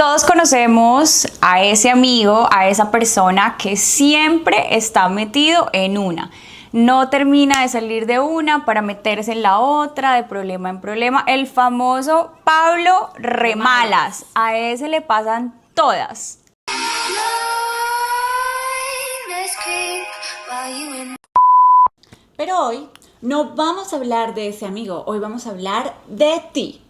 Todos conocemos a ese amigo, a esa persona que siempre está metido en una. No termina de salir de una para meterse en la otra, de problema en problema. El famoso Pablo Remalas. A ese le pasan todas. Pero hoy no vamos a hablar de ese amigo, hoy vamos a hablar de ti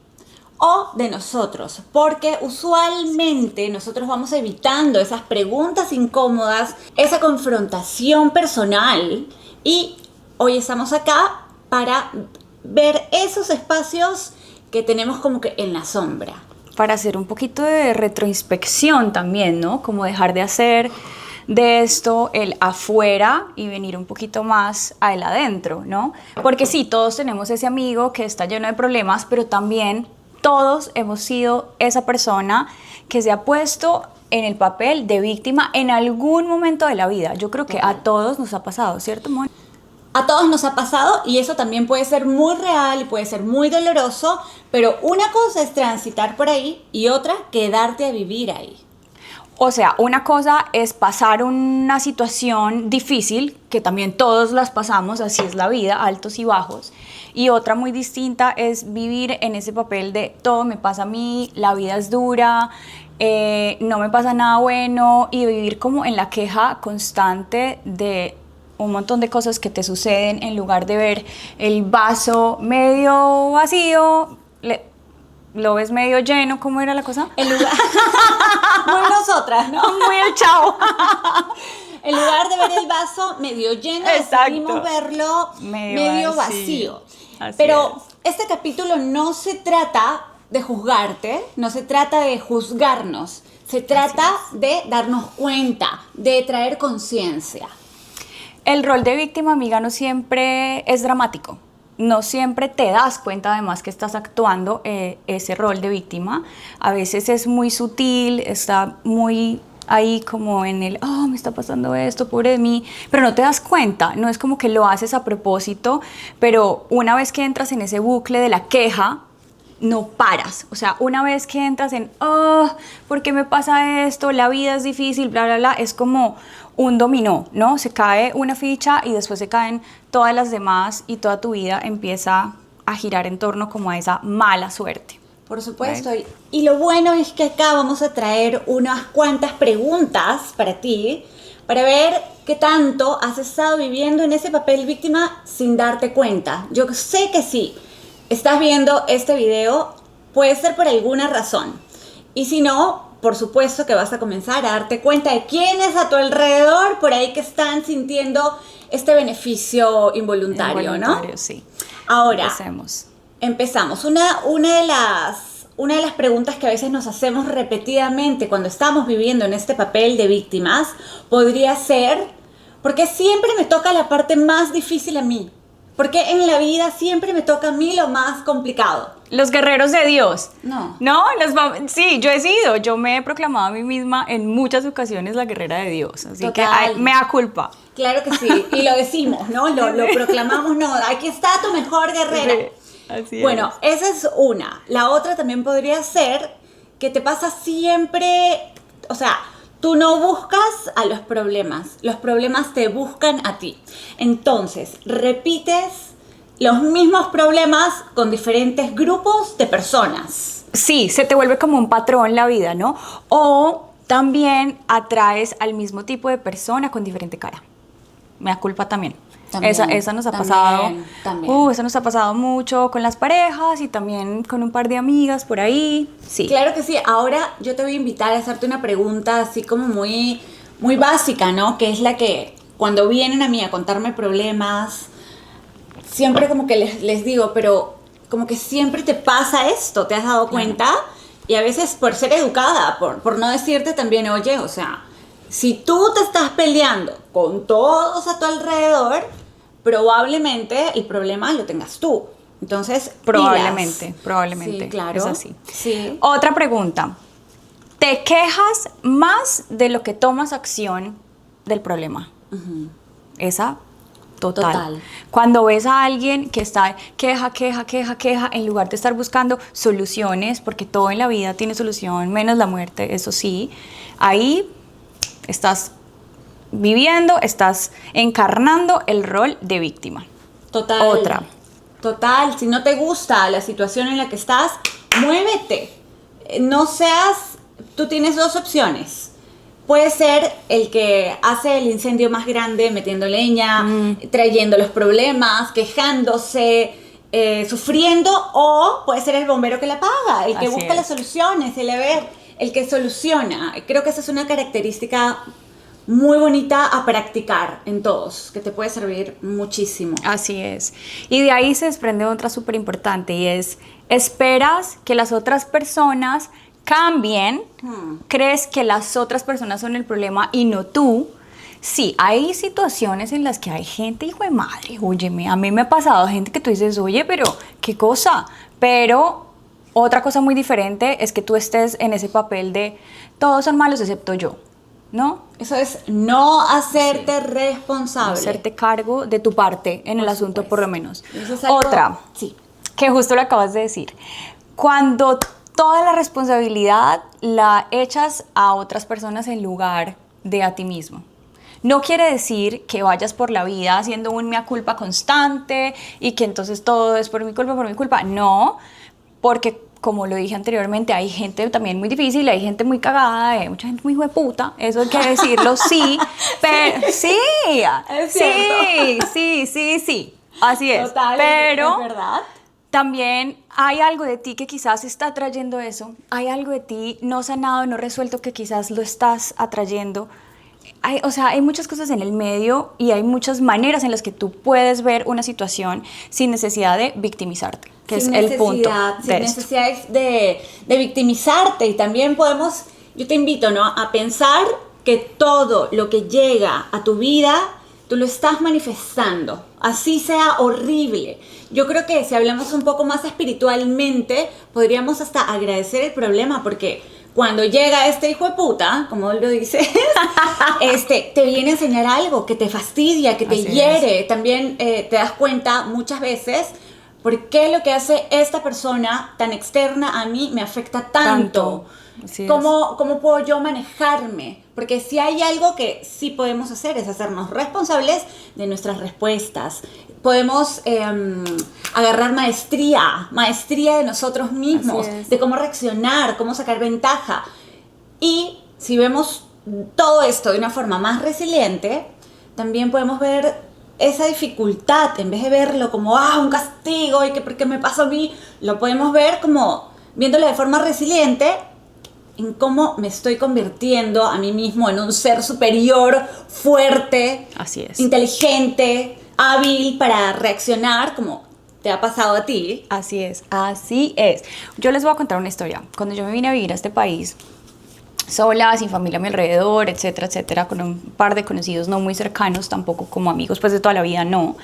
o de nosotros, porque usualmente nosotros vamos evitando esas preguntas incómodas, esa confrontación personal, y hoy estamos acá para ver esos espacios que tenemos como que en la sombra. Para hacer un poquito de retroinspección también, ¿no? Como dejar de hacer de esto el afuera y venir un poquito más a el adentro, ¿no? Porque sí, todos tenemos ese amigo que está lleno de problemas, pero también todos hemos sido esa persona que se ha puesto en el papel de víctima en algún momento de la vida. Yo creo que a todos nos ha pasado, ¿cierto, Mon? A todos nos ha pasado, y eso también puede ser muy real y puede ser muy doloroso, pero una cosa es transitar por ahí y otra quedarte a vivir ahí. O sea, una cosa es pasar una situación difícil, que también todos las pasamos, así es la vida, altos y bajos, y otra muy distinta es vivir en ese papel de todo me pasa a mí, la vida es dura, no me pasa nada bueno, y vivir como en la queja constante de un montón de cosas que te suceden en lugar de ver el vaso medio vacío, lo ves medio lleno. ¿Cómo era la cosa? En lugar... Muy nosotras, ¿no? Muy el chavo. En lugar de ver el vaso medio lleno, decidimos verlo medio vacío. Pero este capítulo no se trata de juzgarte, no se trata de juzgarnos, se trata de darnos cuenta, de traer conciencia. El rol de víctima, amiga, no siempre es dramático. No siempre te das cuenta además que estás actuando ese rol de víctima. A veces es muy sutil, está muy ahí como en el, oh, me está pasando esto, pobre de mí, pero no te das cuenta, no es como que lo haces a propósito, pero una vez que entras en ese bucle de la queja, no paras. O sea, una vez que entras en, oh, ¿por qué me pasa esto? La vida es difícil, bla, bla, bla, es como un dominó, ¿no? Se cae una ficha y después se caen todas las demás y toda tu vida empieza a girar en torno como a esa mala suerte. Por supuesto, y lo bueno es que acá vamos a traer unas cuantas preguntas para ti, para ver qué tanto has estado viviendo en ese papel víctima sin darte cuenta. Yo sé que sí, estás viendo este video, puede ser por alguna razón, y si no, por supuesto que vas a comenzar a darte cuenta de quiénes a tu alrededor por ahí que están sintiendo este beneficio involuntario, ¿no? Sí. Ahora, empezamos. Una de las preguntas que a veces nos hacemos repetidamente cuando estamos viviendo en este papel de víctimas podría ser, ¿por qué siempre me toca la parte más difícil a mí? ¿Por qué en la vida siempre me toca a mí lo más complicado? Los guerreros de Dios. No. No, sí, yo me he proclamado a mí misma en muchas ocasiones la guerrera de Dios. Así Total. que me da culpa. Claro que sí, y lo decimos, ¿no? Lo proclamamos, no, aquí está tu mejor guerrera. Sí, así bueno, esa es una. La otra también podría ser que te pasa siempre, o sea, tú no buscas a los problemas te buscan a ti. Entonces, repites los mismos problemas con diferentes grupos de personas. Sí, se te vuelve como un patrón la vida, ¿no? O también atraes al mismo tipo de persona con diferente cara. Me da culpa también. Esa nos ha pasado. Esa nos ha pasado mucho con las parejas y también con un par de amigas por ahí. Sí. Claro que sí. Ahora yo te voy a invitar a hacerte una pregunta así como muy, muy básica, ¿no? Que es la que cuando vienen a mí a contarme problemas, siempre como que les digo, pero como que siempre te pasa esto, ¿te has dado cuenta? Y a veces por ser educada, por no decirte también, oye, o sea, si tú te estás peleando con todos a tu alrededor, probablemente el problema lo tengas tú. Entonces, probablemente. Sí, claro. Es así. Sí. Otra pregunta. ¿Te quejas más de lo que tomas acción del problema? Uh-huh. Esa Total. Total. Cuando ves a alguien que está queja, en lugar de estar buscando soluciones, porque todo en la vida tiene solución, menos la muerte, eso sí, ahí estás viviendo, estás encarnando el rol de víctima. Total. Otra. Total. Si no te gusta la situación en la que estás, muévete. No seas... Tú tienes dos opciones. Puede ser el que hace el incendio más grande metiendo leña, trayendo los problemas, quejándose, sufriendo, o puede ser el bombero que la apaga, el que Así busca es. las soluciones, el que soluciona. Creo que esa es una característica muy bonita a practicar en todos, que te puede servir muchísimo. Así es. Y de ahí se desprende otra súper importante y es, esperas que las otras personas cambien, crees que las otras personas son el problema y no tú. Sí, hay situaciones en las que hay gente, hijo de madre, óyeme, a mí me ha pasado gente que tú dices, oye, pero qué cosa, pero otra cosa muy diferente es que tú estés en ese papel de todos son malos excepto yo, ¿no? Eso es no hacerte responsable. Hacerte cargo de tu parte en el asunto, supuesto. por lo menos. Eso es algo- Otra, Sí. que justo lo acabas de decir. Cuando toda la responsabilidad la echas a otras personas en lugar de a ti mismo. No quiere decir que vayas por la vida haciendo un mea culpa constante y que entonces todo es por mi culpa. No, porque como lo dije anteriormente, hay gente también muy difícil, hay gente muy cagada, hay mucha gente muy hueputa, eso hay que decirlo, sí, pero sí, Es cierto. sí, así es. Total, Pero es verdad. también hay algo de ti que quizás está trayendo eso, hay algo de ti no sanado, no resuelto que quizás lo estás atrayendo. O sea, hay muchas cosas en el medio y hay muchas maneras en las que tú puedes ver una situación sin necesidad de victimizarte, que Sin es el punto necesidad, de sin esto. necesidad de victimizarte. Y también podemos, yo te invito, ¿no?, a pensar que todo lo que llega a tu vida, tú lo estás manifestando, así sea horrible. Yo creo que si hablamos un poco más espiritualmente, podríamos hasta agradecer el problema, porque cuando llega este hijo de puta, como lo dices, te viene a enseñar algo que te fastidia, que te Así hiere. También te das cuenta muchas veces por qué lo que hace esta persona tan externa a mí me afecta tanto. Así es. ¿Cómo puedo yo manejarme? Porque si hay algo que sí podemos hacer es hacernos responsables de nuestras respuestas. Podemos agarrar maestría de nosotros mismos, Así es. de cómo reaccionar, cómo sacar ventaja. Y si vemos todo esto de una forma más resiliente, también podemos ver esa dificultad, en vez de verlo como un castigo y que por qué me pasa a mí, lo podemos ver como viéndolo de forma resiliente, en cómo me estoy convirtiendo a mí mismo en un ser superior, fuerte, Así es. inteligente, hábil para reaccionar como te ha pasado a ti. Así es, así es. Yo les voy a contar una historia. Cuando yo me vine a vivir a este país, sola, sin familia a mi alrededor, etcétera, etcétera, con un par de conocidos no muy cercanos, tampoco como amigos, pues de toda la vida, no.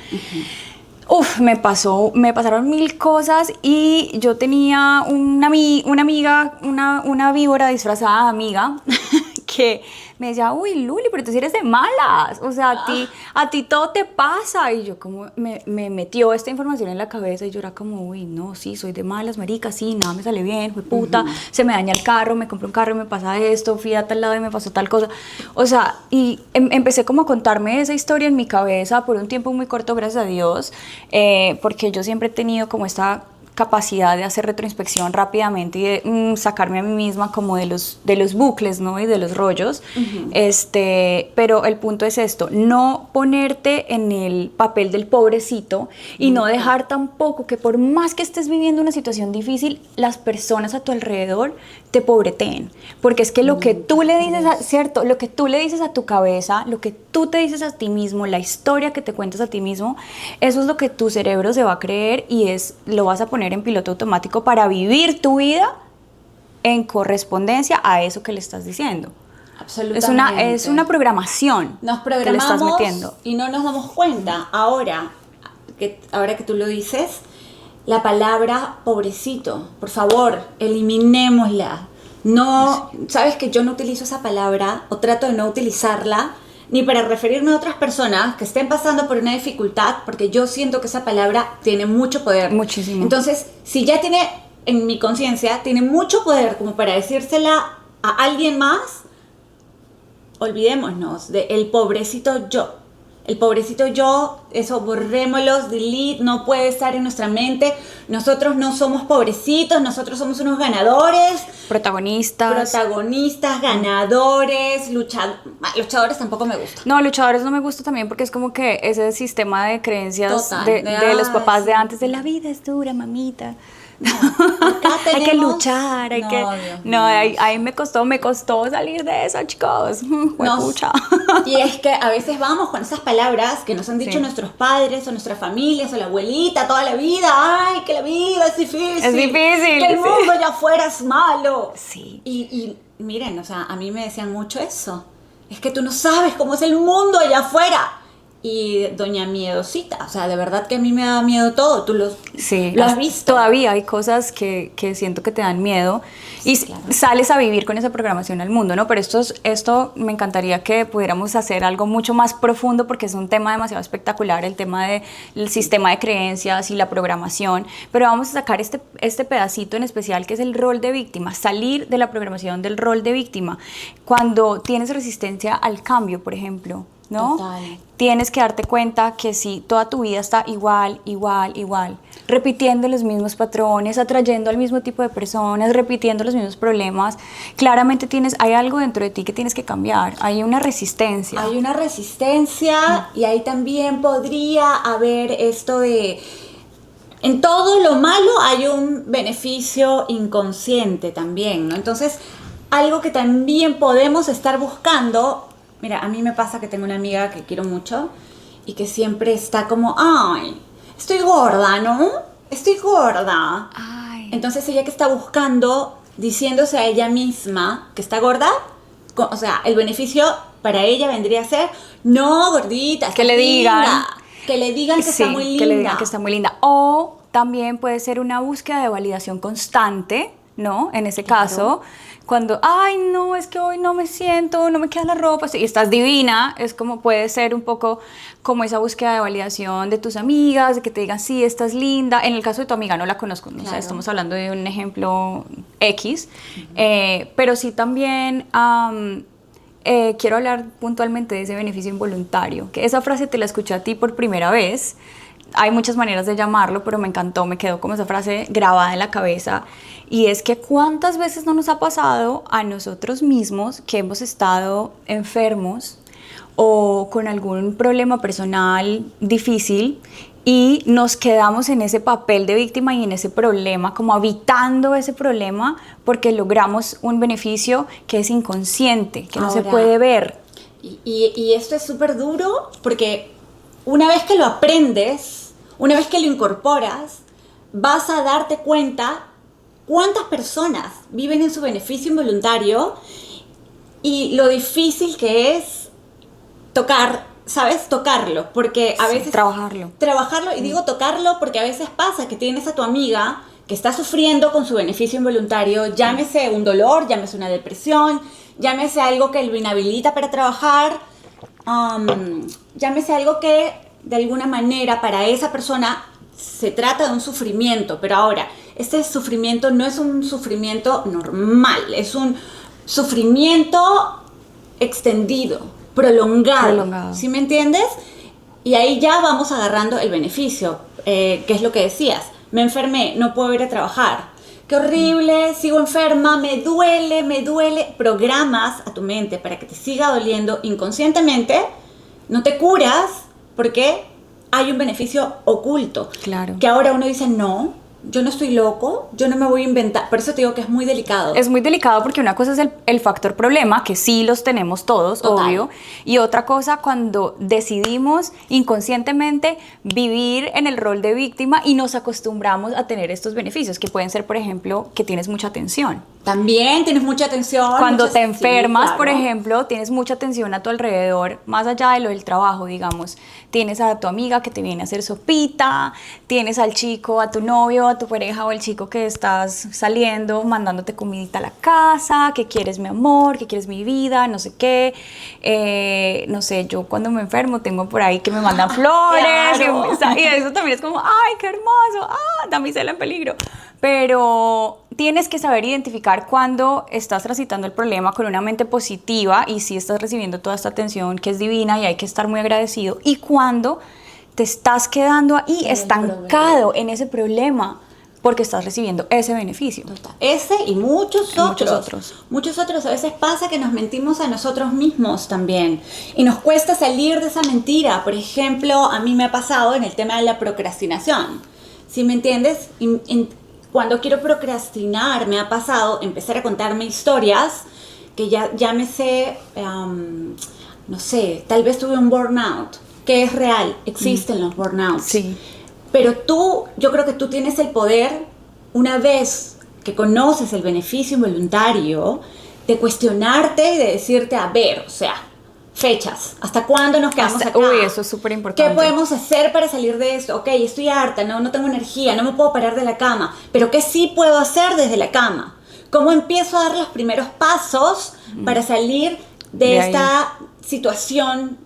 Me pasaron mil cosas y yo tenía una amiga, una víbora disfrazada de amiga que me decía, uy, Luli, pero tú sí eres de malas, o sea, a ti todo te pasa. Y yo como me metió esta información en la cabeza y yo era como, uy, no, sí, soy de malas, marica, sí, nada me sale bien, fue puta, se me daña el carro, me compré un carro y me pasa esto, fui a tal lado y me pasó tal cosa. O sea, y empecé como a contarme esa historia en mi cabeza por un tiempo muy corto, gracias a Dios, porque yo siempre he tenido como esta capacidad de hacer retroinspección rápidamente y de sacarme a mí misma como de los bucles, ¿no? Y de los rollos. Pero el punto es esto, no ponerte en el papel del pobrecito y no dejar tampoco que por más que estés viviendo una situación difícil, las personas a tu alrededor te pobreteen. Porque es que lo que tú le dices, ¿cierto? Lo que tú le dices a tu cabeza, lo que tú te dices a ti mismo, la historia que te cuentas a ti mismo, eso es lo que tu cerebro se va a creer y lo vas a poner en piloto automático para vivir tu vida en correspondencia a eso que le estás diciendo. Absolutamente. Es una programación Nos que le estás programamos metiendo. y no nos damos cuenta. Ahora que tú lo dices, la palabra pobrecito, por favor, eliminémosla. No, sabes que yo no utilizo esa palabra o trato de no utilizarla ni para referirme a otras personas que estén pasando por una dificultad, porque yo siento que esa palabra tiene mucho poder. Muchísimo. Entonces, si ya tiene, en mi conciencia, tiene mucho poder como para decírsela a alguien más, olvidémonos de el pobrecito yo. El pobrecito yo, eso borrémoslos, delete, no puede estar en nuestra mente. Nosotros no somos pobrecitos, nosotros somos unos ganadores. Protagonistas. Ganadores, luchadores tampoco me gustan. No, luchadores no me gusta también porque es como que ese sistema de creencias de los papás de antes, de la vida es dura, mamita. Acá hay que tenemos- luchar, hay No, que... Dios No, mío. ahí me costó salir de eso, chicos. Pucha. Y es que a veces vamos con esas palabras que nos han dicho Sí. nuestros padres o nuestras familias o la abuelita toda la vida. Ay, que la vida es difícil. Es difícil, Que el sí. mundo allá afuera es malo. Sí. Y miren, o sea, a mí me decían mucho eso. Es que tú no sabes cómo es el mundo allá afuera. Y doña Miedosita, o sea, de verdad que a mí me da miedo todo. Tú Sí, lo has visto. Todavía hay cosas que siento que te dan miedo y claro. sales a vivir con esa programación al mundo, ¿no? Pero esto me encantaría que pudiéramos hacer algo mucho más profundo porque es un tema demasiado espectacular, el tema del sistema de creencias y la programación. Pero vamos a sacar este pedacito en especial que es el rol de víctima, salir de la programación del rol de víctima. Cuando tienes resistencia al cambio, por ejemplo, ¿no? Total. Tienes que darte cuenta que si toda tu vida está igual, repitiendo los mismos patrones, atrayendo al mismo tipo de personas, repitiendo los mismos problemas, claramente hay algo dentro de ti que tienes que cambiar, hay una resistencia. Hay una resistencia y ahí también podría haber esto de... En todo lo malo hay un beneficio inconsciente también, ¿no? Entonces, algo que también podemos estar buscando... Mira, a mí me pasa que tengo una amiga que quiero mucho y que siempre está como, ay, estoy gorda, ¿no? Estoy gorda. Ay. Entonces ella que está buscando, diciéndose a ella misma que está gorda, o sea, el beneficio para ella vendría a ser, no, gordita, estás Que le digan. linda. Que le digan que Sí, está muy linda. que le digan que está muy linda. O también puede ser una búsqueda de validación constante, ¿no? En ese caso, cuando, ay, no, es que hoy no me siento, no me queda la ropa, y estás divina, es como puede ser un poco como esa búsqueda de validación de tus amigas, de que te digan, sí, estás linda. En el caso de tu amiga, no la conozco, ¿no? O sea, Claro. estamos hablando de un ejemplo X, pero sí también... quiero hablar puntualmente de ese beneficio involuntario, que esa frase te la escuché a ti por primera vez. Hay muchas maneras de llamarlo, pero me encantó, me quedó como esa frase grabada en la cabeza. Y es que cuántas veces no nos ha pasado a nosotros mismos que hemos estado enfermos o con algún problema personal difícil y nos quedamos en ese papel de víctima y en ese problema, como habitando ese problema porque logramos un beneficio que es inconsciente, que no se Ahora, puede ver. Y esto es súper duro porque una vez que lo aprendes, una vez que lo incorporas, vas a darte cuenta cuántas personas viven en su beneficio involuntario y lo difícil que es tocar, ¿sabes? Tocarlo, porque a Sí, veces... trabajarlo. Trabajarlo, y digo tocarlo porque a veces pasa que tienes a tu amiga que está sufriendo con su beneficio involuntario, llámese un dolor, llámese una depresión, llámese algo que lo inhabilita para trabajar, llámese algo que de alguna manera para esa persona se trata de un sufrimiento, pero ahora, este sufrimiento no es un sufrimiento normal, es un sufrimiento extendido, prolongado. ¿Sí me entiendes? Y ahí ya vamos agarrando el beneficio, que es lo que decías. Me enfermé, no puedo ir a trabajar. Qué horrible, sigo enferma, me duele. Programas a tu mente para que te siga doliendo inconscientemente, no te curas porque hay un beneficio oculto. Claro. Que ahora uno dice, no, yo no estoy loco, yo no me voy a inventar. Por eso te digo que es muy delicado. Es muy delicado porque una cosa es el factor problema, que sí los tenemos todos, Total. obvio, y otra cosa cuando decidimos inconscientemente vivir en el rol de víctima y nos acostumbramos a tener estos beneficios, que pueden ser, por ejemplo, que tienes mucha atención. También tienes mucha atención. Cuando muchas- te enfermas, sí, por claro. ejemplo, tienes mucha atención a tu alrededor, más allá de lo del trabajo, digamos. Tienes a tu amiga que te viene a hacer sopita, tienes al chico, a tu novio, a tu pareja o el chico que estás saliendo, mandándote comidita a la casa, que quieres mi amor, que quieres mi vida, no sé qué. No sé, yo cuando me enfermo tengo por ahí que me mandan flores. Claro. Y eso también es como, ay, qué hermoso, damisela en peligro. Pero tienes que saber identificar cuando estás transitando el problema con una mente positiva y si estás recibiendo toda esta atención que es divina y hay que estar muy agradecido, y cuando te estás quedando ahí estancado en ese problema porque estás recibiendo ese beneficio. Total. Ese y muchos otros. Muchos otros. A veces pasa que nos mentimos a nosotros mismos también. Y nos cuesta salir de esa mentira. Por ejemplo, a mí me ha pasado en el tema de la procrastinación. ¿Sí me entiendes? Cuando quiero procrastinar, me ha pasado empezar a contarme historias que ya me sé, no sé, tal vez tuve un burnout, que es real, existen los burnouts. Sí. Pero yo creo que tú tienes el poder, una vez que conoces el beneficio involuntario, de cuestionarte y de decirte, a ver, o sea, fechas, ¿hasta cuándo nos quedamos acá? Uy, eso es súper importante. ¿Qué podemos hacer para salir de esto? Ok, estoy harta, no tengo energía, no me puedo parar de la cama, pero ¿qué sí puedo hacer desde la cama? ¿Cómo empiezo a dar los primeros pasos para salir de esta situación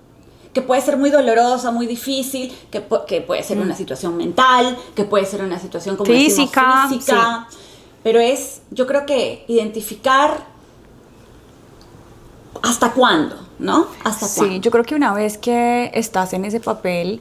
que puede ser muy dolorosa, muy difícil, que puede ser una situación mental, que puede ser una situación como física, física, sí. Pero yo creo que identificar hasta cuándo, ¿no? ¿Hasta cuándo? Sí, yo creo que una vez que estás en ese papel,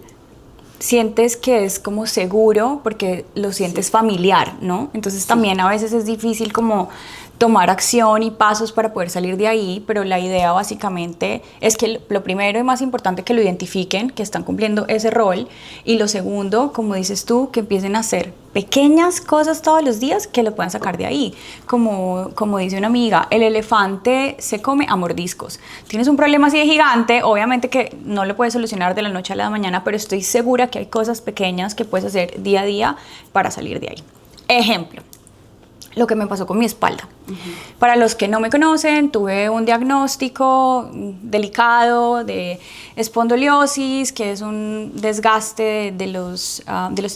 sientes que es como seguro porque lo sientes familiar, ¿no? Entonces también a veces es difícil como tomar acción y pasos para poder salir de ahí, pero la idea básicamente es que lo primero y más importante, que lo identifiquen, que están cumpliendo ese rol, y lo segundo, como dices tú, que empiecen a hacer pequeñas cosas todos los días que lo puedan sacar de ahí. Como dice una amiga, el elefante se come a mordiscos. Tienes un problema así de gigante, obviamente que no lo puedes solucionar de la noche a la mañana, pero estoy segura que hay cosas pequeñas que puedes hacer día a día para salir de ahí. Ejemplo, lo que me pasó con mi espalda. Para los que no me conocen, tuve un diagnóstico delicado de espondiliosis, que es un desgaste de los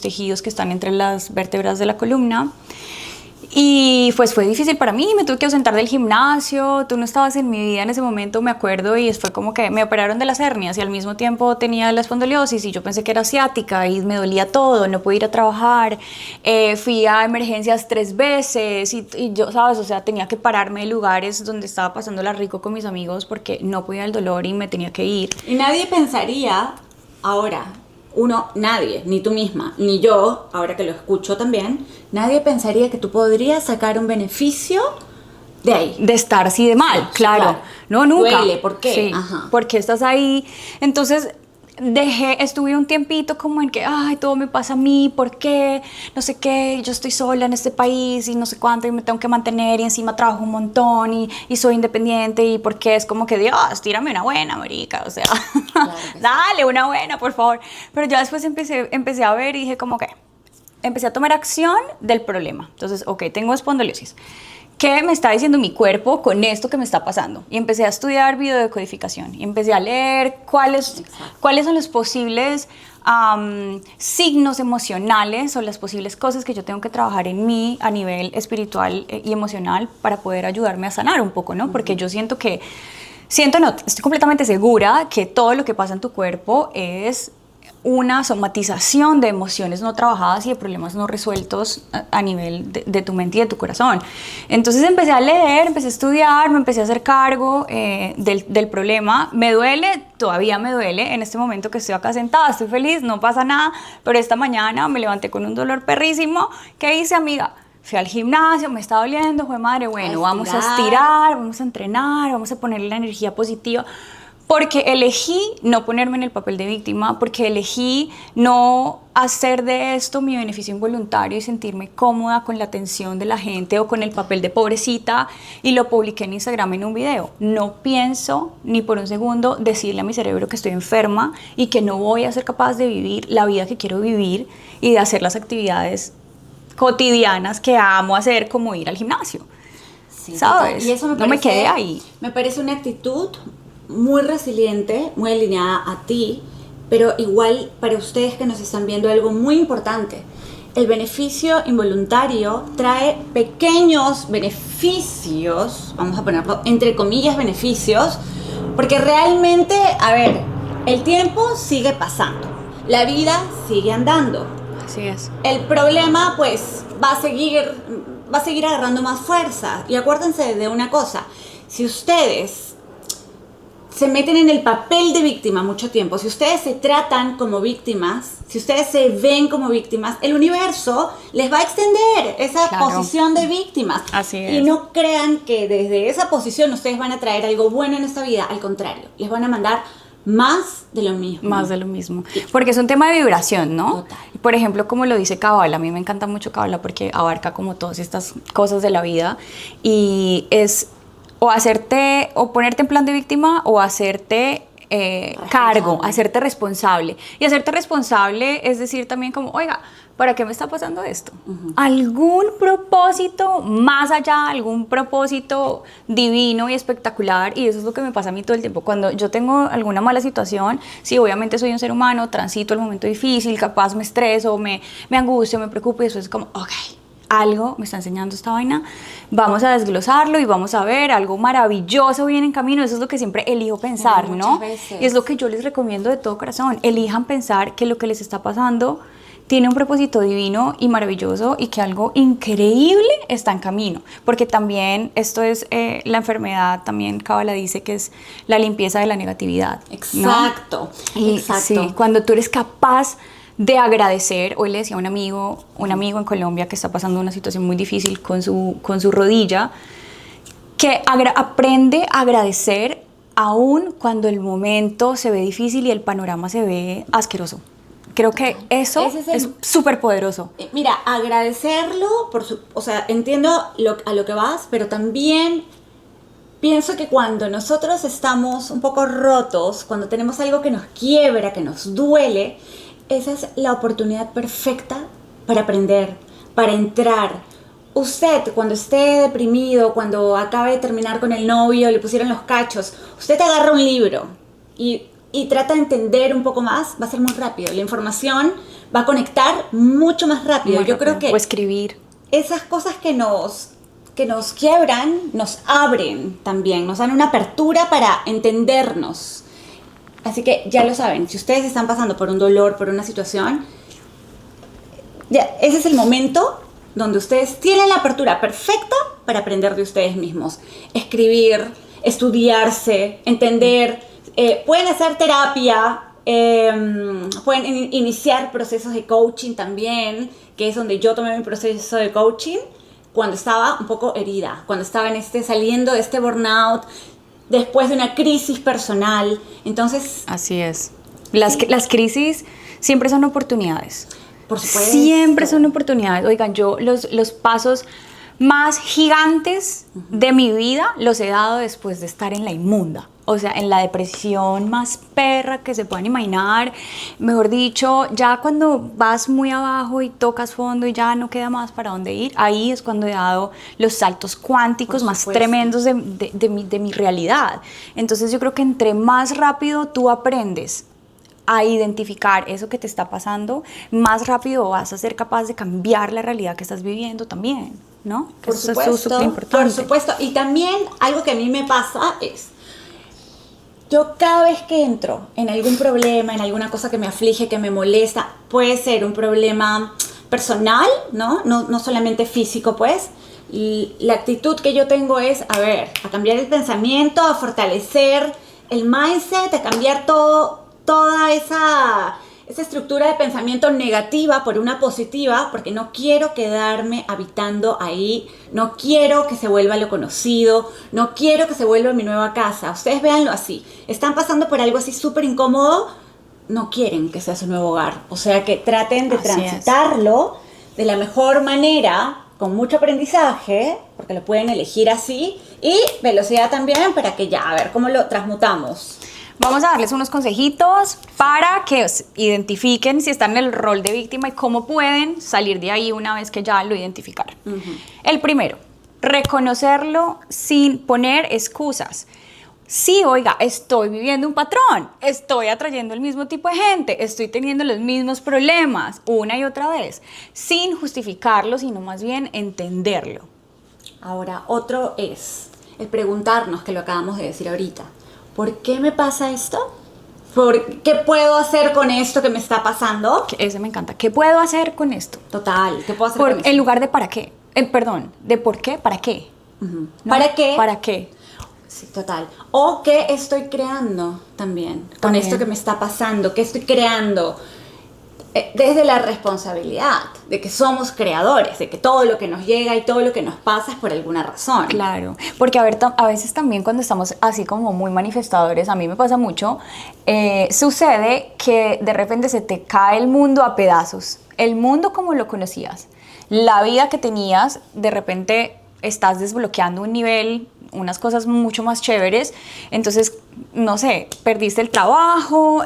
tejidos que están entre las vértebras de la columna. Y pues fue difícil para mí, me tuve que ausentar del gimnasio, tú no estabas en mi vida en ese momento, me acuerdo, y fue como que me operaron de las hernias y al mismo tiempo tenía la espondiliosis y yo pensé que era ciática y me dolía todo, no podía ir a trabajar, fui a emergencias 3 veces y yo, ¿sabes? O sea, tenía que pararme de lugares donde estaba pasándola rico con mis amigos porque no podía el dolor y me tenía que ir. Y nadie pensaría ahora... nadie, ni tú misma, ni yo, ahora que lo escucho también, nadie pensaría que tú podrías sacar un beneficio de ahí. De estar así de mal, Sí, claro. No, nunca. Duele, ¿por qué? Sí, Ajá. porque estás ahí. Entonces, estuve un tiempito como en que, ay, todo me pasa a mí, ¿por qué? No sé qué, yo estoy sola en este país y no sé cuánto y me tengo que mantener y encima trabajo un montón y soy independiente y ¿por qué? Es como que, Dios, tírame una buena, marica, o sea, claro dale una buena, por favor. Pero ya después empecé a ver y dije como que, empecé a tomar acción del problema. Entonces, ok, tengo espondiliosis. ¿Qué me está diciendo mi cuerpo con esto que me está pasando? Y empecé a estudiar biodecodificación y empecé a leer cuáles son los posibles signos emocionales o las posibles cosas que yo tengo que trabajar en mí a nivel espiritual y emocional para poder ayudarme a sanar un poco, ¿no? Porque yo estoy completamente segura que todo lo que pasa en tu cuerpo es una somatización de emociones no trabajadas y de problemas no resueltos a nivel de tu mente y de tu corazón. Entonces empecé a leer, empecé a estudiar, me empecé a hacer cargo del problema. Me duele, todavía me duele en este momento que estoy acá sentada, estoy feliz, no pasa nada, pero esta mañana me levanté con un dolor perrísimo. ¿Qué hice, amiga? Fui al gimnasio, me está doliendo, fue madre, bueno, vamos a estirar, vamos a entrenar, vamos a ponerle la energía positiva. Porque elegí no ponerme en el papel de víctima, porque elegí no hacer de esto mi beneficio involuntario y sentirme cómoda con la atención de la gente o con el papel de pobrecita, y lo publiqué en Instagram en un video. No pienso ni por un segundo decirle a mi cerebro que estoy enferma y que no voy a ser capaz de vivir la vida que quiero vivir y de hacer las actividades cotidianas que amo hacer, como ir al gimnasio. Sí, ¿sabes? Y eso no me quedé ahí. Me parece una actitud muy resiliente, muy alineada a ti, pero igual para ustedes que nos están viendo, algo muy importante. el beneficio involuntario trae pequeños beneficios, vamos a ponerlo entre comillas beneficios, porque realmente, a ver, el tiempo sigue pasando, la vida sigue andando. Así es. El problema, pues, va a seguir agarrando más fuerza. Y acuérdense de una cosa, si ustedes se meten en el papel de víctima mucho tiempo, si ustedes se tratan como víctimas, si ustedes se ven como víctimas, el universo les va a extender esa posición de víctimas. Así es. Y no crean que desde esa posición ustedes van a traer algo bueno en esta vida, al contrario, les van a mandar más de lo mismo. Más de lo mismo. Porque es un tema de vibración, ¿no? Total. Por ejemplo, como lo dice Kabbalah, a mí me encanta mucho Kabbalah porque abarca como todas estas cosas de la vida y es o ponerte en plan de víctima o hacerte cargo, hacerte responsable. Y hacerte responsable es decir también como, oiga, ¿para qué me está pasando esto? ¿Algún propósito más allá, algún propósito divino y espectacular? Y eso es lo que me pasa a mí todo el tiempo. Cuando yo tengo alguna mala situación, sí, obviamente soy un ser humano, transito el momento difícil, capaz me estreso, me angustio, me preocupo y eso es como, ok, algo me está enseñando esta vaina, vamos a desglosarlo y vamos a ver, algo maravilloso viene en camino. Eso es lo que siempre elijo pensar, ¿no? Veces. Y es lo que yo les recomiendo de todo corazón, elijan pensar que lo que les está pasando tiene un propósito divino y maravilloso y que algo increíble está en camino, porque también esto es la enfermedad, también Kabbalah dice que es la limpieza de la negatividad, ¿no? Exacto, Y exacto. sí, cuando tú eres capaz de agradecer. Hoy le decía a un amigo en Colombia que está pasando una situación muy difícil con su rodilla, que aprende a agradecer aún cuando el momento se ve difícil y el panorama se ve asqueroso. Creo que eso es súper poderoso. Mira, agradecerlo, o sea, entiendo a lo que vas, pero también pienso que cuando nosotros estamos un poco rotos, cuando tenemos algo que nos quiebra, que nos duele, esa es la oportunidad perfecta para aprender, para entrar. Usted, cuando esté deprimido, cuando acabe de terminar con el novio, le pusieron los cachos, usted agarra un libro y trata de entender un poco más, va a ser muy rápido. La información va a conectar mucho más rápido. Yo creo que o escribir. Esas cosas que nos quiebran, nos abren también, nos dan una apertura para entendernos. Así que ya lo saben, si ustedes están pasando por un dolor, por una situación, ya, ese es el momento donde ustedes tienen la apertura perfecta para aprender de ustedes mismos. Escribir, estudiarse, entender, pueden hacer terapia, pueden iniciar procesos de coaching también, que es donde yo tomé mi proceso de coaching cuando estaba un poco herida, cuando estaba saliendo de este burnout, después de una crisis personal. Entonces, así es. Las crisis siempre son oportunidades. Por supuesto. Siempre son oportunidades. Oigan, yo los pasos más gigantes de mi vida los he dado después de estar en la inmunda. O sea, en la depresión más perra que se puedan imaginar. Mejor dicho, ya cuando vas muy abajo y tocas fondo y ya no queda más para dónde ir, ahí es cuando he dado los saltos cuánticos más tremendos de mi realidad. Entonces yo creo que entre más rápido tú aprendes a identificar eso que te está pasando, más rápido vas a ser capaz de cambiar la realidad que estás viviendo también, ¿no? Por Eso supuesto, es súper importante. por supuesto. Y también algo que a mí me pasa es, yo cada vez que entro en algún problema, en alguna cosa que me aflige, que me molesta, puede ser un problema personal, ¿no? No solamente físico, pues. Y la actitud que yo tengo es, a cambiar el pensamiento, a fortalecer el mindset, a cambiar toda esa estructura de pensamiento negativa por una positiva, porque no quiero quedarme habitando ahí, no quiero que se vuelva lo conocido, no quiero que se vuelva mi nueva casa. Ustedes véanlo así, están pasando por algo así súper incómodo, no quieren que sea su nuevo hogar, o sea que traten de transitarlo de la mejor manera, con mucho aprendizaje, porque lo pueden elegir así, y velocidad también para que ya, a ver cómo lo transmutamos. Vamos a darles unos consejitos para que identifiquen si están en el rol de víctima y cómo pueden salir de ahí una vez que ya lo identificaron. El primero, reconocerlo sin poner excusas. Sí, oiga, estoy viviendo un patrón, estoy atrayendo el mismo tipo de gente, estoy teniendo los mismos problemas una y otra vez, sin justificarlo, sino más bien entenderlo. Ahora, otro es el preguntarnos, que lo acabamos de decir ahorita, ¿por qué me pasa esto? ¿Qué puedo hacer con esto que me está pasando? Ese me encanta. ¿Qué puedo hacer con esto? Total, ¿qué puedo hacer con esto? En lugar de para qué. Perdón, de por qué, para qué. Ujú. ¿No? ¿Para qué? ¿Para qué? Sí, total. O qué estoy creando también con También. esto que me está pasando, qué estoy creando. Desde la responsabilidad de que somos creadores, de que todo lo que nos llega y todo lo que nos pasa es por alguna razón. Claro, porque a veces también cuando estamos así como muy manifestadores, a mí me pasa mucho, sucede que de repente se te cae el mundo a pedazos, el mundo como lo conocías, la vida que tenías, de repente estás desbloqueando un nivel, unas cosas mucho más chéveres, entonces, no sé, perdiste el trabajo,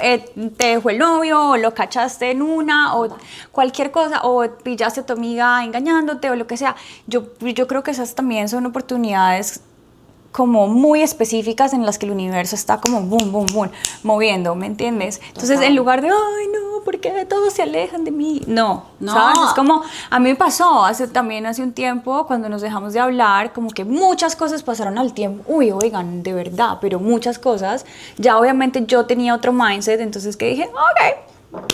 te dejó el novio, o lo cachaste en una, o cualquier cosa, o pillaste a tu amiga engañándote, o lo que sea. Yo creo que esas también son oportunidades como muy específicas en las que el universo está como boom, boom, boom, moviendo, ¿me entiendes? Entonces, Total. en lugar de, ay, no, ¿por qué todos se alejan de mí? No, No. ¿sabes? Es como, a mí me pasó también hace un tiempo, cuando nos dejamos de hablar, como que muchas cosas pasaron al tiempo. Uy, oigan, de verdad, pero muchas cosas. Ya obviamente yo tenía otro mindset, entonces que dije, ok,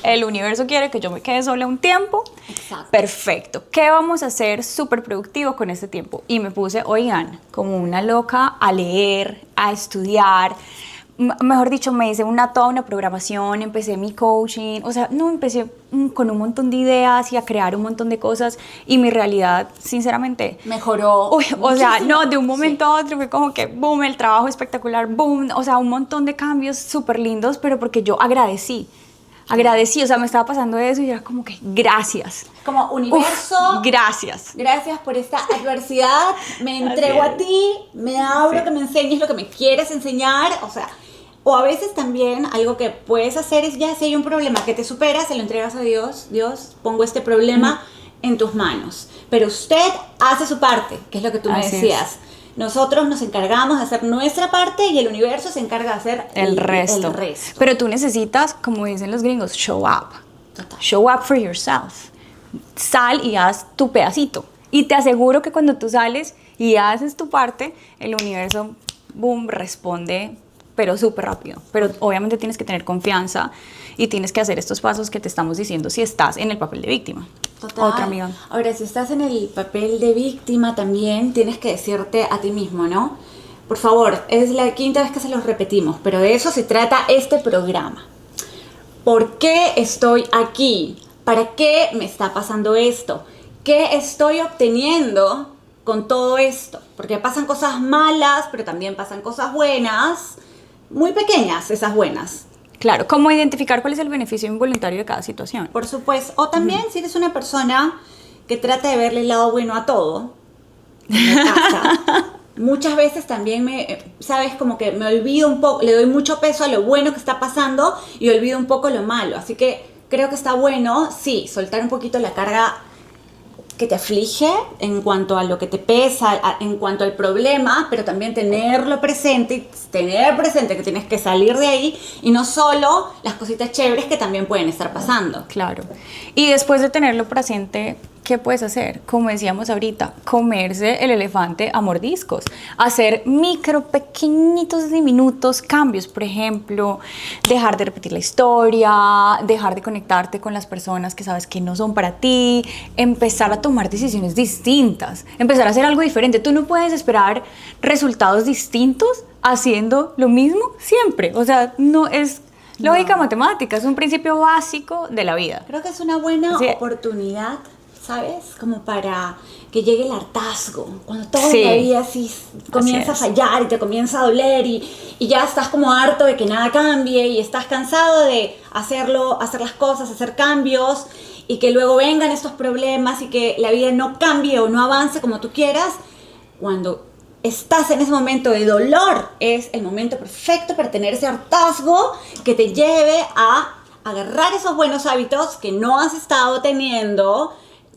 el universo quiere que yo me quede sola un tiempo. Exacto. Perfecto. ¿Qué vamos a hacer súper productivo con este tiempo? Y me puse, oigan, como una loca a leer, a estudiar. Mejor dicho, me hice toda una programación, empecé mi coaching, o sea, no, empecé con un montón de ideas y a crear un montón de cosas y mi realidad, sinceramente, Mejoró. uy, o sea, muchísimo. no, de un momento Sí. a otro fue como que, boom, el trabajo espectacular, boom, o sea, un montón de cambios súper lindos, pero porque yo agradecí, o sea, me estaba pasando eso y era como que, gracias. Como universo. Uf, gracias. Gracias por esta adversidad. Me entrego Así a ti, me abro Sí. que me enseñes lo que me quieres enseñar. O sea, o a veces también algo que puedes hacer es ya si hay un problema que te supera, se lo entregas a Dios. Dios, pongo este problema en tus manos. Pero usted hace su parte, que es lo que tú me Así decías. Nosotros nos encargamos de hacer nuestra parte y el universo se encarga de hacer El resto. el resto. Pero tú necesitas, como dicen los gringos, show up. Total. Show up for yourself. Sal y haz tu pedacito. Y te aseguro que cuando tú sales y haces tu parte, el universo, boom, responde, pero súper rápido. Pero obviamente tienes que tener confianza y tienes que hacer estos pasos que te estamos diciendo si estás en el papel de víctima. Total. Otra amiga. Ahora, si estás en el papel de víctima también tienes que decirte a ti mismo, ¿no? Por favor, es la quinta vez que se los repetimos, pero de eso se trata este programa. ¿Por qué estoy aquí? ¿Para qué me está pasando esto? ¿Qué estoy obteniendo con todo esto? Porque pasan cosas malas, pero también pasan cosas buenas, muy pequeñas esas buenas. Claro, ¿cómo identificar cuál es el beneficio involuntario de cada situación? Por supuesto. O también si eres una persona que trata de verle el lado bueno a todo, me pasa. Muchas veces también sabes, como que me olvido un poco, le doy mucho peso a lo bueno que está pasando y olvido un poco lo malo. Así que creo que está bueno, sí, soltar un poquito la carga que te aflige en cuanto a lo que te pesa, en cuanto al problema, pero también tenerlo presente y tener presente que tienes que salir de ahí y no solo las cositas chéveres que también pueden estar pasando. Claro. Y después de tenerlo presente, ¿qué puedes hacer? Como decíamos ahorita, comerse el elefante a mordiscos, hacer pequeñitos, diminutos cambios, por ejemplo, dejar de repetir la historia, dejar de conectarte con las personas que sabes que no son para ti, empezar a tomar decisiones distintas, empezar a hacer algo diferente. Tú no puedes esperar resultados distintos haciendo lo mismo siempre, o sea, no es lógica matemática, es un principio básico de la vida. Creo que es una buena Sí. oportunidad, ¿sabes? Como para que llegue el hartazgo, cuando todo Sí. en la vida así comienza a Así es. fallar y te comienza a doler y ya estás como harto de que nada cambie y estás cansado de hacer las cosas, hacer cambios y que luego vengan estos problemas y que la vida no cambie o no avance como tú quieras. Cuando estás en ese momento de dolor, es el momento perfecto para tener ese hartazgo que te lleve a agarrar esos buenos hábitos que no has estado teniendo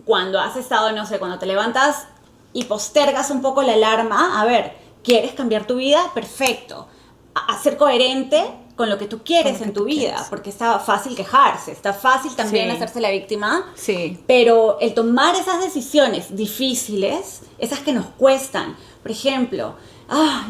cuando has estado, no sé, cuando te levantas y postergas un poco la alarma. A ver, ¿quieres cambiar tu vida? Perfecto. a ser coherente con lo que tú quieres Con lo que en tu tú vida, quieres. porque está fácil quejarse, está fácil también Sí. hacerse la víctima, Sí. pero el tomar esas decisiones difíciles, esas que nos cuestan, por ejemplo,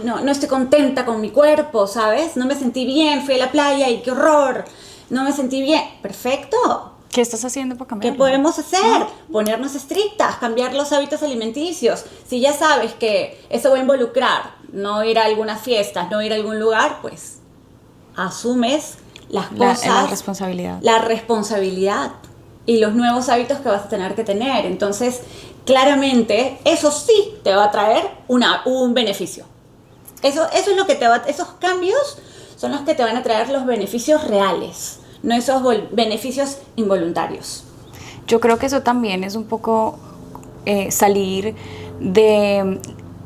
no estoy contenta con mi cuerpo, ¿sabes? No me sentí bien, fui a la playa y qué horror, no me sentí bien, perfecto. ¿Qué estás haciendo para ¿Qué cambiarlo? podemos hacer? Ponernos estrictas, cambiar los hábitos alimenticios. Si ya sabes que eso va a involucrar no ir a algunas fiestas, no ir a algún lugar, pues asumes las cosas, La responsabilidad. la responsabilidad y los nuevos hábitos que vas a tener que tener. Entonces, claramente, eso sí te va a traer un beneficio. Eso es lo que esos cambios son los que te van a traer los beneficios reales, no esos beneficios involuntarios. Yo creo que eso también es un poco salir de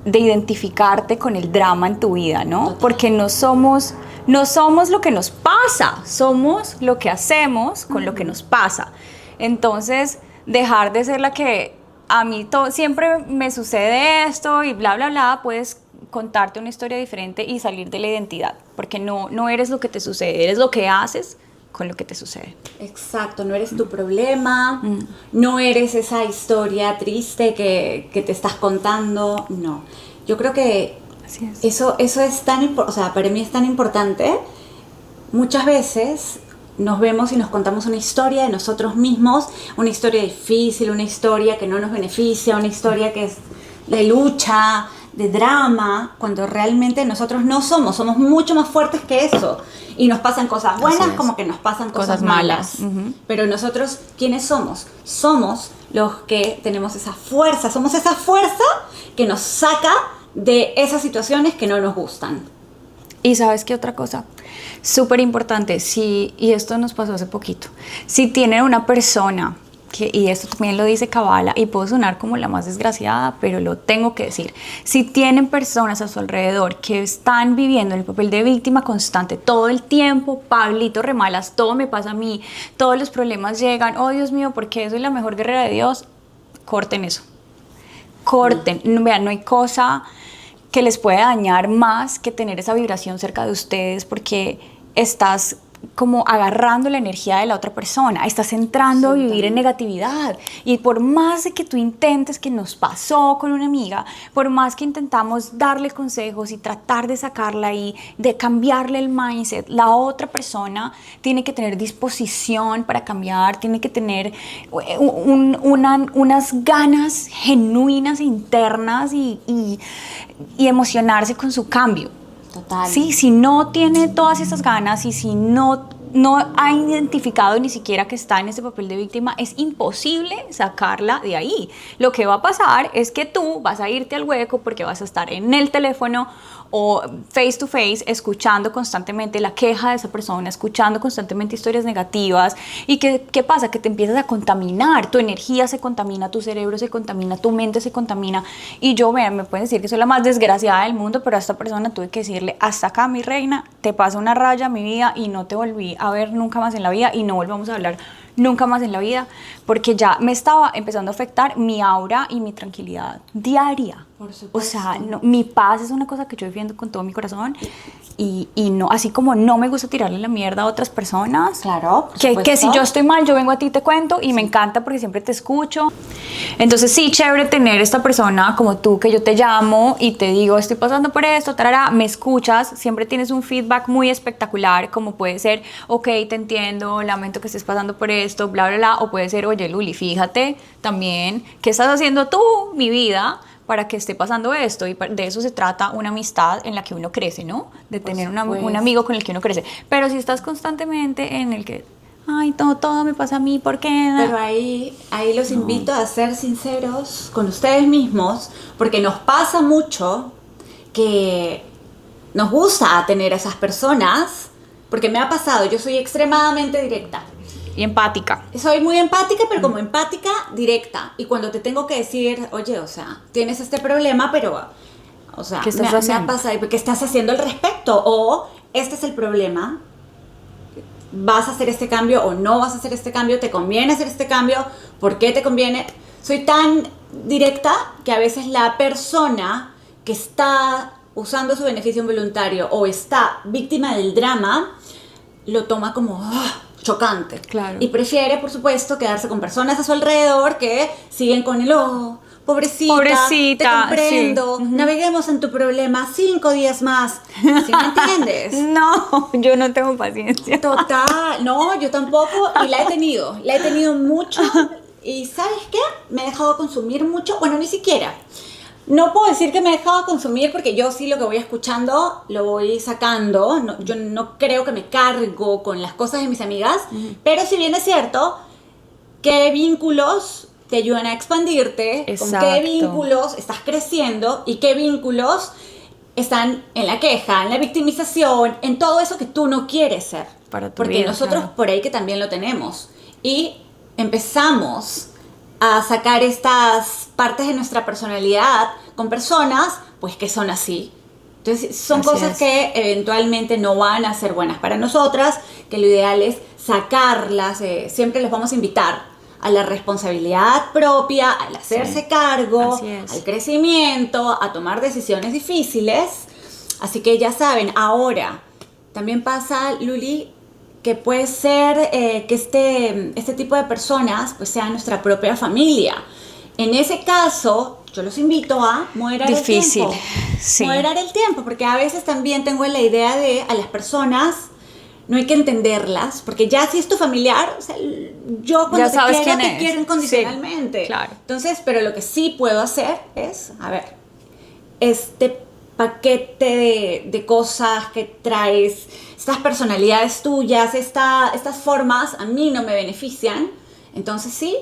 identificarte con el drama en tu vida, ¿no? Total. Porque no somos lo que nos pasa, somos lo que hacemos con lo que nos pasa. Entonces, dejar de ser la que a mí siempre me sucede esto y bla, bla, bla, puedes contarte una historia diferente y salir de la identidad, porque no eres lo que te sucede, eres lo que haces con lo que te sucede. Exacto, no eres tu problema, no eres esa historia triste que te estás contando, no. Yo creo que Así es. eso es tan importante, o sea, para mí es tan importante. Muchas veces nos vemos y nos contamos una historia de nosotros mismos, una historia difícil, una historia que no nos beneficia, una historia que es de lucha, de drama, cuando realmente nosotros no somos mucho más fuertes que eso. Y nos pasan cosas buenas como que nos pasan cosas malas. Ujú. Pero nosotros, ¿quiénes somos? Somos los que tenemos esa fuerza, somos esa fuerza que nos saca de esas situaciones que no nos gustan. Y ¿sabes qué otra cosa? Súper importante, y esto nos pasó hace poquito, si tienen una persona, y esto también lo dice Kabbalah, y puedo sonar como la más desgraciada, pero lo tengo que decir, si tienen personas a su alrededor que están viviendo en el papel de víctima constante todo el tiempo, Pablito remalas, todo me pasa a mí, todos los problemas llegan, oh Dios mío, ¿por qué soy la mejor guerrera de Dios? Corten eso, corten, vean, no hay cosa que les puede dañar más que tener esa vibración cerca de ustedes, porque estás como agarrando la energía de la otra persona, estás entrando a vivir en negatividad, y por más de que tú intentes, que nos pasó con una amiga, por más que intentamos darle consejos y tratar de sacarla y de cambiarle el mindset, la otra persona tiene que tener disposición para cambiar, tiene que tener unas ganas genuinas e internas y emocionarse con su cambio. Total. Sí, si no tiene todas esas ganas y si no ha identificado ni siquiera que está en ese papel de víctima, es imposible sacarla de ahí. Lo que va a pasar es que tú vas a irte al hueco porque vas a estar en el teléfono o face to face escuchando constantemente la queja de esa persona, escuchando constantemente historias negativas. ¿Y qué pasa? Que te empiezas a contaminar, tu energía se contamina, tu cerebro se contamina, tu mente se contamina. Y yo, vean, me pueden decir que soy la más desgraciada del mundo, pero a esta persona tuve que decirle: hasta acá, mi reina, te pasa una raya, mi vida, y no te volví a ver nunca más en la vida y no volvamos a hablar nunca más en la vida, porque ya me estaba empezando a afectar mi aura y mi tranquilidad diaria. Por supuesto. O sea, mi paz es una cosa que yo defiendo con todo mi corazón, y no, así como no me gusta tirarle la mierda a otras personas, Claro, por que supuesto. si yo estoy mal, yo vengo a ti y te cuento, y me encanta porque siempre te escucho. Entonces sí, chévere tener esta persona como tú, que yo te llamo y te digo: estoy pasando por esto, tarara, me escuchas, siempre tienes un feedback muy espectacular, como puede ser: ok, te entiendo, lamento que estés pasando por esto, bla, bla, bla. O puede ser: oye, Luli, fíjate también qué estás haciendo tú, mi vida, para que esté pasando esto. Y de eso se trata una amistad en la que uno crece, ¿no? De tener un amigo con el que uno crece. Pero si estás constantemente en el que: ay, todo me pasa a mí, ¿por qué? Pero ahí los invito a ser sinceros con ustedes mismos, porque nos pasa mucho que nos gusta tener a esas personas, porque me ha pasado, yo soy extremadamente directa. Y empática. Soy muy empática, pero como empática directa. Y cuando te tengo que decir: oye, o sea, tienes este problema, pero, o sea, ¿Qué estás me haciendo? ha pasado, ¿qué estás haciendo al respecto? O, este es el problema, ¿vas a hacer este cambio o no vas a hacer este cambio? ¿Te conviene hacer este cambio? ¿Por qué te conviene? Soy tan directa que a veces la persona que está usando su beneficio involuntario o está víctima del drama, lo toma como chocante. Claro. Y prefiere, por supuesto, quedarse con personas a su alrededor que siguen con el pobrecita, te comprendo, sí. naveguemos en tu problema 5 días más. ¿Sí me entiendes? No, yo no tengo paciencia. Total, no, yo tampoco, y la he tenido mucho, y ¿sabes qué? Me he dejado consumir mucho, bueno, ni siquiera. No puedo decir que me he dejado consumir porque yo sí lo que voy escuchando lo voy sacando. No, yo no creo que me cargo con las cosas de mis amigas, pero si bien es cierto, ¿qué vínculos te ayudan a expandirte? Exacto. ¿Con qué vínculos estás creciendo? ¿Y qué vínculos están en la queja, en la victimización, en todo eso que tú no quieres ser? Para tu Porque vida, nosotros claro. por ahí que también lo tenemos. Y empezamos a sacar estas partes de nuestra personalidad con personas pues que son así. Entonces son Así cosas es. que eventualmente no van a ser buenas para nosotras, que lo ideal es sacarlas, siempre les vamos a invitar a la responsabilidad propia, al hacerse Sí, cargo, así es. al crecimiento, a tomar decisiones difíciles. Así que ya saben, ahora también pasa, Luli, que puede ser que este tipo de personas pues sea nuestra propia familia. En ese caso, yo los invito a moderar Difícil, el tiempo. sí. Moderar el tiempo, porque a veces también tengo la idea de a las personas no hay que entenderlas, porque ya si es tu familiar, o sea, yo cuando Ya te sabes quiero, quién te es. quiero incondicionalmente. Sí, claro. Entonces, pero lo que sí puedo hacer es, a ver, este paquete de cosas que traes, estas personalidades tuyas, estas formas a mí no me benefician, entonces sí,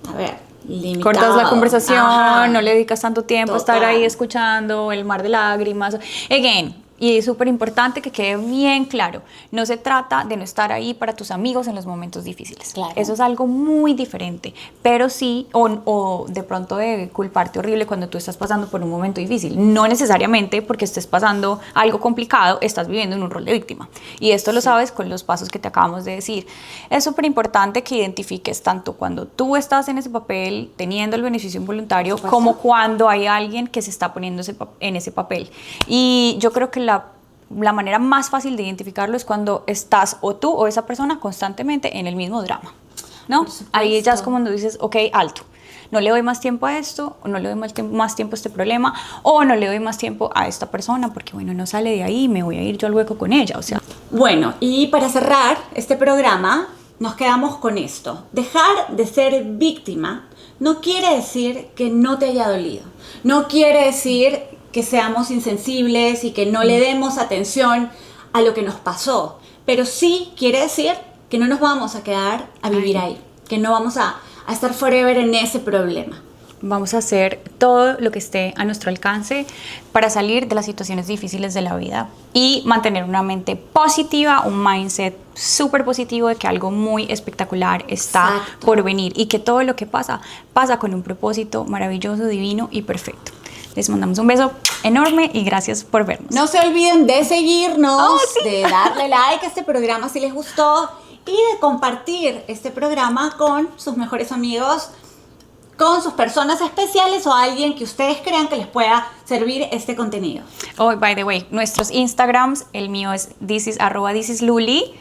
a ver, limitado. Cortas la conversación, Ajá. no le dedicas tanto tiempo a estar Total. ahí escuchando el mar de lágrimas. Again, y es súper importante que quede bien claro, no se trata de no estar ahí para tus amigos en los momentos difíciles. Claro. Eso es algo muy diferente, pero sí, o de pronto de culparte horrible cuando tú estás pasando por un momento difícil. No necesariamente porque estés pasando algo complicado, estás viviendo en un rol de víctima. Y esto lo sabes con los pasos que te acabamos de decir. Es súper importante que identifiques tanto cuando tú estás en ese papel, teniendo el beneficio involuntario, como cuando hay alguien que se está poniendo en ese papel. Y yo creo que la manera más fácil de identificarlo es cuando estás o tú o esa persona constantemente en el mismo drama, ¿no? Por supuesto. Ahí ya es como cuando dices, ok, alto, no le doy más tiempo a esto, o no le doy más tiempo a este problema, o no le doy más tiempo a esta persona, porque bueno, no sale de ahí, me voy a ir yo al hueco con ella, o sea. Bueno, y para cerrar este programa, nos quedamos con esto. Dejar de ser víctima no quiere decir que no te haya dolido. No quiere decir que seamos insensibles y que no le demos atención a lo que nos pasó. Pero sí quiere decir que no nos vamos a quedar a vivir ahí. Que no vamos a estar forever en ese problema. Vamos a hacer todo lo que esté a nuestro alcance para salir de las situaciones difíciles de la vida y mantener una mente positiva, un mindset súper positivo de que algo muy espectacular está Exacto. por venir y que todo lo que pasa, pasa con un propósito maravilloso, divino y perfecto. Les mandamos un beso enorme y gracias por vernos. No se olviden de seguirnos, Oh, sí. de darle like a este programa si les gustó y de compartir este programa con sus mejores amigos, con sus personas especiales o alguien que ustedes crean que les pueda servir este contenido. Oh, by the way, nuestros Instagrams, el mío es @thisisluli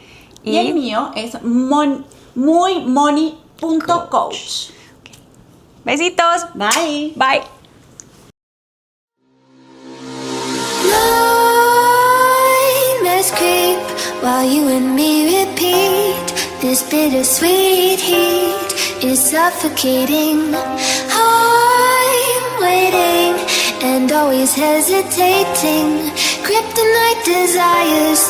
Y el mío es muymoney.coach. Besitos. Bye. Bye. Nightmares creep while you and me repeat. This bittersweet heat is suffocating. I'm waiting and always hesitating. Kryptonite desires.